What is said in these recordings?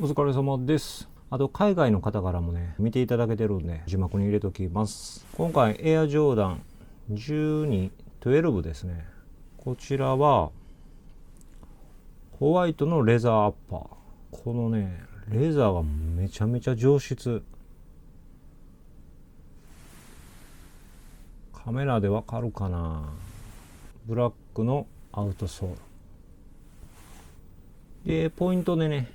お疲れ様です。あと海外の方からもね見ていただけてるんで字幕に入れときます。今回エアジョーダン12ですね。こちらはホワイトのレザーアッパー。このねレザーがめちゃめちゃ上質。カメラでわかるかな。ブラックのアウトソールでポイントでね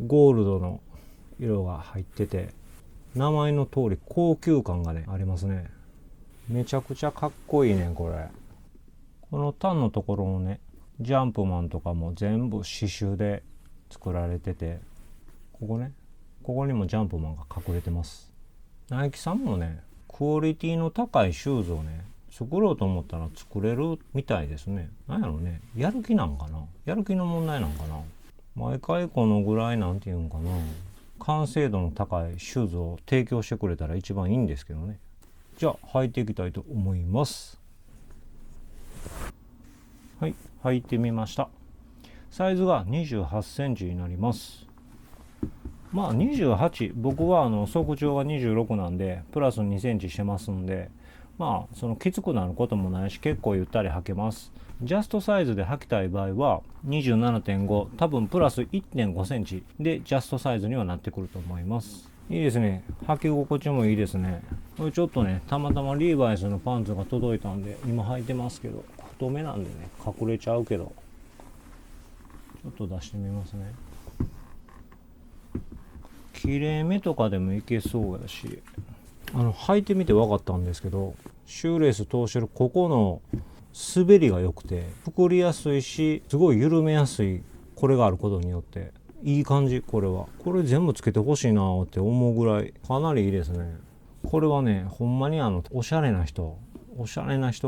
ゴールドの色が入ってて、名前の通り高級感がねありますね。めちゃくちゃかっこいいねこれ。このタンのところのねジャンプマンとかも全部刺繍で作られてて、ここにもジャンプマンが隠れてます。ナイキさんもねクオリティの高いシューズをね作ろうと思ったら作れるみたいですね。なんやろね、やる気なんかな、やる気の問題なんかな。毎回このぐらいなんていうんかな、完成度の高いシューズを提供してくれたら一番いいんですけどね。じゃあ履いていきたいと思います。はい、履いてみました。サイズが28センチになります。まあ28、僕は測長が26なんでプラス2センチしてますんで、まあそのきつくなることもないし結構ゆったり履けます。ジャストサイズで履きたい場合は 27.5、 多分プラス 1.5 センチでジャストサイズにはなってくると思います。いいですね、履き心地もいいですね。これちょっとねたまたまリーバイスのパンツが届いたんで今履いてますけど、太めなんでね隠れちゃうけど、ちょっと出してみますね。きれいめとかでもいけそうやし、履いてみて分かったんですけど、シューレース通してるここの滑りが良くて膨りやすいし、すごい緩めやすい。これがあることによっていい感じ。これ全部つけてほしいなって思うぐらいかなりいいですね。これはねほんまにおしゃれな人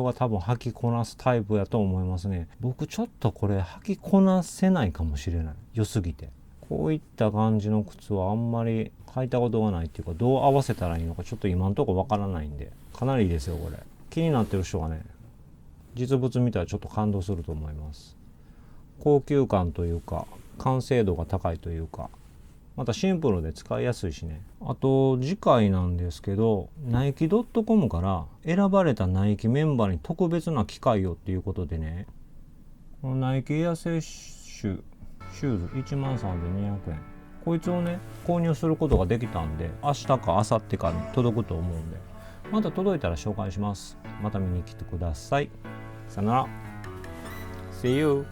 が多分履きこなすタイプやと思いますね。僕ちょっとこれ履きこなせないかもしれない、良すぎて。こういった感じの靴はあんまり履いたことがないっていうか、どう合わせたらいいのかちょっと今んとこわからないんで、かなりいいですよこれ。気になってる人がね実物見たらちょっと感動すると思います。高級感というか完成度が高いというか、またシンプルで使いやすいしね。あと次回なんですけど、ナイキ .com から選ばれたナイキメンバーに特別な機会をっていうことでね、このナイキエアセッシュシューズ13,200円、こいつをね購入することができたんで、明日か明後日かに届くと思うんで、また届いたら紹介します。また見に来てください。さよなら。 See you.